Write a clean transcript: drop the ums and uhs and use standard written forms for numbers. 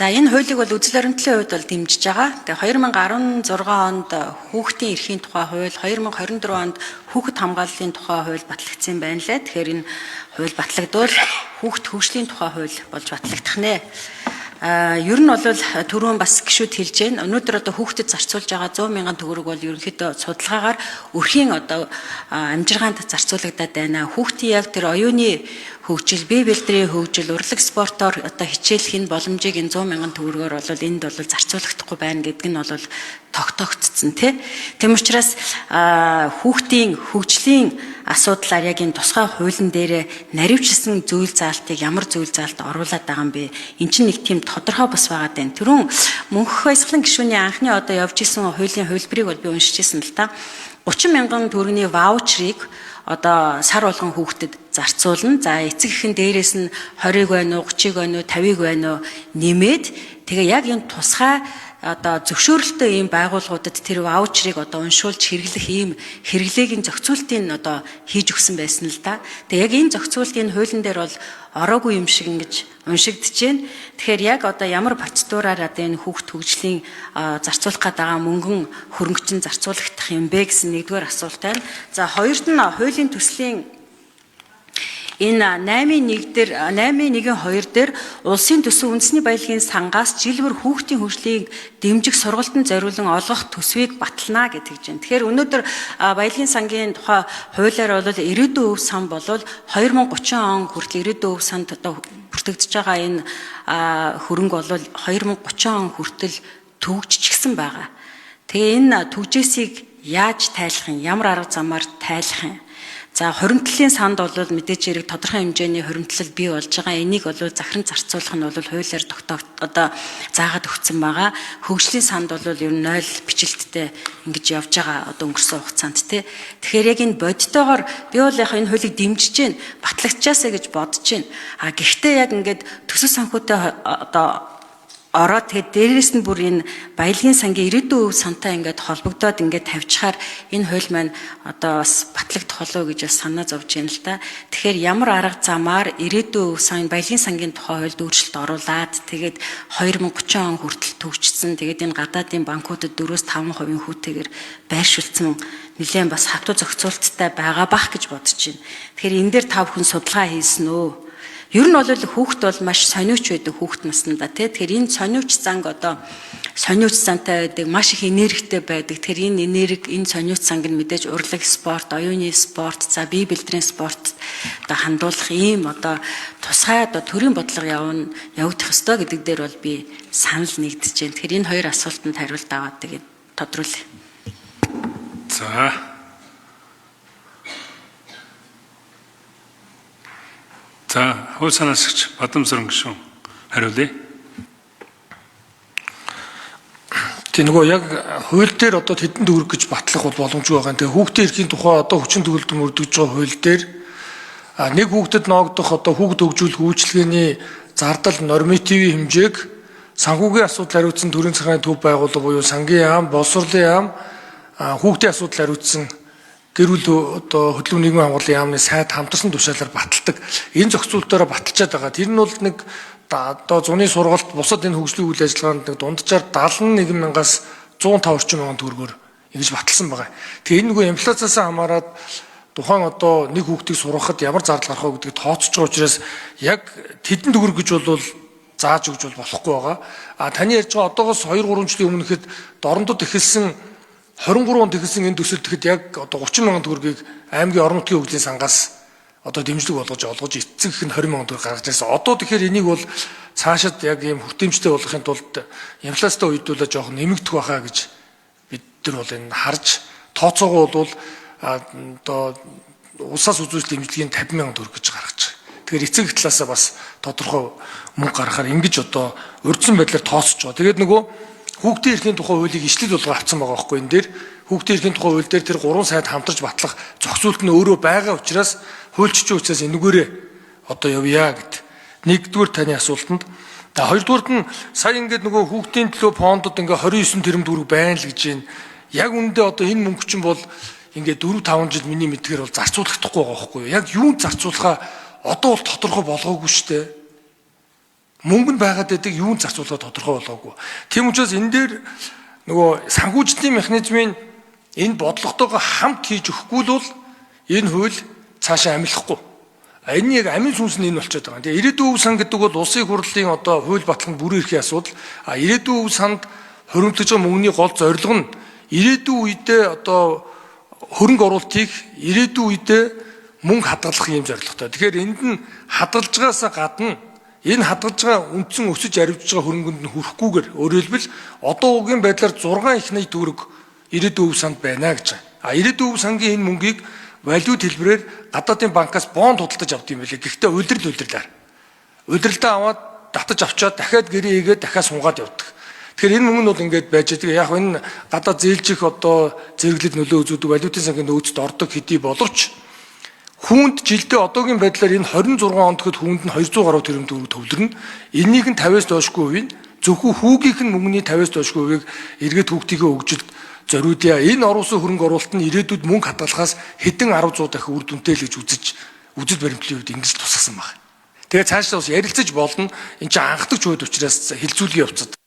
За энэ хуулийг бол үзэл баримтлалын хувьд бол дэмжиж байгаа. Тэгээ 2016 онд хүүхдийн эрхийн тухай хууль, 2024 онд хүүхэд хамгааллын тухай хууль батлагдсан байна лээ. Тэгэхээр энэ хууль батлагдвал хүүхэд хөгжлийн тухай хууль болж батлагдах нэ. Ер нь бол түрүүн бас гişүүд хэлж байна. Өнөөдөр одоо хүүхдэд зарцуулж байгаа 100 мянган төгрөг бол ерөнхийдөө судалгаагаар өрхийн одоо амжиргаанд зарцуулагдаад байна. Хүүхдийн яг тэр оюуны хөгжил, бие бэлтрийн хөгжил, урлаг спортоор одоо хичээлэх энэ боломжийг энэ 100 мянган төгрөгөөр бол энд бол зарцуулагдахгүй байна гэдэг нь бол тогтоогдсон тийм. Тэм учраас хүүхдийн хөгжлийн асуудлаар яг энэ тусгай хуулийн дээр наривчилсан зүйл заалтыг ямар зүйл заалт оруулаад байгаа юм бэ? Эн чинь нэг тийм тодорхой бас байгаа даа. Түрүүн мөнх баясгалан гишүүний анхны одоо явж исэн хуулийн хувилбарыг бол би уншижсэн л та. 30 мянган төгрөгийн ваучерыг одоо сар болгон хүүхдэд зарцуулна. За эцэг эхэн дээрээс нь 20-г байна уу, 30-г байна уу, 50-г байна уу нэмээд тэгээ яг энэ тусгай одоо зөвшөөрөлтөө ийм байгууллагуудад тэр ваучерыг одоо уншуулж хэрэглэх ийм хэрэглээгийн зохицуултыг одоо хийж өгсөн байсан л да. Тэгээ яг энэ зохицуултын хуулийн дээр бол ороогүй юм шиг ингэж уншигдэж байна. Тэгэхээр яг одоо ямар процедураар одоо энэ хүүхд хөгжлийн зарцуулах гэдэг мөнгөн хөрөнгөчн зарцуулагдах юм бэ гэсэн нэгдүгээр асуулт байна. За хоёрт нь хуулийн төслийн энэ 8.1 дээр улсын төсөв үндэсний баялагын сангаас жилбэр хүүхдийн хөгжлийг дэмжих сургалтанд зориулан олгох төсвийг батална гэж байна. Тэгэхээр өнөөдөр баялагын сангийн тухай хуулиар бол ирээдүйн өв сан бол 2030 он хүртэл ирээдүйн өв санд одоо бүртгэгдэж байгаа энэ хөрөнгө бол 2030 он хүртэл төгжчихсэн байгаа. Тэгээ энэ төгжээсийг яаж тайлах юм? Ямар арга замаар тайлах юм? За хуримтлалын санд бол мэдээж хэрэг тодорхой хэмжээний хуримтлал бий болж байгаа. Энийг бол захиран зарцуулах нь бол хуулиар одоо заагаад өгсөн байгаа. Хөгжлийн санд бол ер нь 0 бичлэлттэй ингэж явж байгаа одоо өнгөрсөн хугацаанд тий. Тэгэхээр яг энэ бодитойгоор би бол яг энэ хуулийг дэмжиж гин батлагдчихаасаа гэж бодож гин. Гэхдээ яг ингээд төсөв санхүүтэй одоо ороод тэгээд дээрээс нь бүр энэ баялагын сангийн ирээдүйн өв сантай ингээд холбогдоод ингээд тавьчихаар энэ хууль маань одоо бас батлагдах болов гэж бас санаа зовж байна л да. Тэгэхээр ямар арга замаар ирээдүйн өв сан баялагын сангийн тухай хуульд өөрчлөлт оруулаад тэгээд 2030 он хүртэл төгжсөн. Тэгээд энэ гадаадын банкуудад 4-5% хүүтэйгээр байршуулсан нэлээд бас хатуу зохицуулттай байгаа бах гэж бодож байна. Тэгэхээр энэ дээр та бүхэн судалгаа хийсэн үү? Ер нь бол хүүхэд бол маш сониуч байдаг хүүхэд наснда тий. Тэгэхээр энэ сониуч занг одоо сониуч зантай байдаг, маш их энергитэй байдаг. Тэгэхээр энэ энерги, энэ сониуч занг нь мэдээж урлаг спорт, оюуны спорт, за бие бэлтрийн спорт одоо хандуулах ийм одоо тусгай одоо төрийн бодлого явагдах ёстой гэдэг дээр бол би санал нэгдэж байна. Тэгэхээр энэ хоёр асуултанд хариулт аваад тэгээд тодруулъя. За, хууль санаасагч Бадамсаран гишүүн хариулъя. Тэг нөгөө яг хууль дээр одоо хэдэн төгрөг гэж батлах бол боломжгүй байгаа. Тэгээ хүүхдийн эрхийн тухай одоо хүчин төгөлдөр мөрдөж байгаа хууль дээр нэг хүүхдэд ноогдох одоо хүүхд хөгжүүлэх үйлчилгээний зардал нормативын хэмжээг санхүүгийн асуудал хариуцсан төрийн захиргааны төв байгууллага буюу сангийн яам, боловсролын яам, хүүхдийн асуудал хариуцсан гэр бүл одоо хөдөлгөөн нийгмийн хамгааллын яамны сайд хамтарсан тушаалаар баталдаг. Энэ зохицуултаараа баталчаад байгаа. Тэр нь бол нэг одоо зуны сургалт бусад энэ хөгжлийн үйл ажиллагаанд нэг дунджаар 71 мянгаас 105 орчим мянган төгрөгөөр ингэж баталсан байгаа. Тэгээ энэ нөгөө инфляциас хамаарат тухайн одоо нэг хүүхдийг сургахад ямар зардал гарах вэ гэдгийг тооцож байгаа учраас яг тэдэн төгрөг гэж бол зааж өгч болохгүй байгаа. Таны ярьж байгаа одоогоос 2-3 жилийн өмнөхэд дорнодод эхэлсэн 23 онд эхэлсэн энэ төсөлдөд яг одоо 30 мянган төгрөгийг аймгийн орон нутгийн хөгжлийн сангаас одоо дэмжлэг олгож эцэг их нь 20 мянган төгрөг гаргаж ирсэн. Одоо тэгэхээр энийг бол цаашид яг ийм хүртээмжтэй болгохын тулд инфляцтай үеидүүлээ жоохон нэмэгдэх байхаа гэж бид нар бол энэ харж тооцоогоо бол одоо улсаас үзүүлэлт дэмжлэгийн 50 мянган төгрөг гэж гаргаж байгаа. Тэгэхээр эцэг их талаасаа бас тодорхой мөнгө гаргахаар ингэж одоо урьдчилан байдлаар тооцож байгаа. Тэгээд нөгөө хүүхдийн эрхийн тухай хуулийг ишлэл болгоо авсан байгаа байхгүй энэ дээр хүүхдийн эрхийн тухай хууль дээр тэр 3 сайд хамтарч батлах зохицуулт нь өөрөө байгаа учраас хуульччин учраас энэгээрээ одоо явъя гэд. Нэгдүгээр таны асуултанд хоёрдугаарт нь сая ингээд нөгөө хүүхдийн төлөө фондод ингээд 29 тэрбум төгрөг байна л гэж байна. Яг үүндээ одоо энэ мөнгө чинь бол ингээд 4-5 жил миний мэдгээр бол зарцуулагдахгүй байгаа байхгүй юу? Яг юунд зарцуулахаа одоо бол тодорхой болгоогүй шүү дээ. мөнгө нь байгаад байдаг юунд зарцуулах тодорхой болоогүй. Тийм учраас энэ дээр нөгөө санхүүжилтийн механизмын энэ бодлоготойгоо хамт хийж өгөхгүй л бол энэ хууль цаашаа амилахгүй. Энэ яг амин сүнс нь энэ болчиход байгаа. Тэгээ ирээдүйн өв сан гэдэг бол улсын хурлын одоо хууль батлан бүрэн эрхийн асуудал. Ирээдүйн өв санд хоригдож байгаа мөнгөний гол зорилго нь ирээдүйн үедээ одоо хөрөнгө оруулалтыг ирээдүйн үедээ мөнгө хадгалах юм зорилготой. Тэгэхээр энд нь хадгалж байгаасаа гадна энэ хадгалж байгаа үндсэн өсөж аривж байгаа хөрөнгөнд нь хүрэхгүйгээр өөрөөр хэлбэл одоо угийн байдлаар 6 их найт төгрөг ирээдүйн өв санд байна гэж байгаа. Ирээдүйн өв сангийн энэ мөнгийг валют хэлбэрээр гадаадын банкаас бонд худалдаж авд юм билээ. Гэхдээ удирдалтаа аваад татаж авчаад дахиад гэрээ хийгээд дахиад сунгаад явдаг. Тэгэхээр энэ мөнгө нь бол ингээд байж байгаа. Яг энэ гадаад зээлжих одоо зэрэглэлд нөлөө үзүүлдэг валютын сангийн нөөцөд ордог хэдий боловч хүнд жилдээ одоогийн байдлаар энэ 26 онд гэхэд хүнд нь 200 гаруй тэрбум төгрөг төвлөрнө. Энийг нь 50-аас доошгүй хувийн зөвхөн хүүгийнх нь мөнгөний 50-аас доошгүй хувийг эргээд хүүхдийнхээ хөгжилд зориудъя. Энэ оруулсан хөрөнгө оруулалт нь ирээдүйд мөнгө хадгалахаас хэдэн 10 дахин үр дүнтэй л гэж үзэж баримтлалын үед ингэж тусгасан байна. Тэгээ цаашдаа бас ярилцаж болно. Энд чинь анхдагч хууль учраас хилцүүлгийн явцад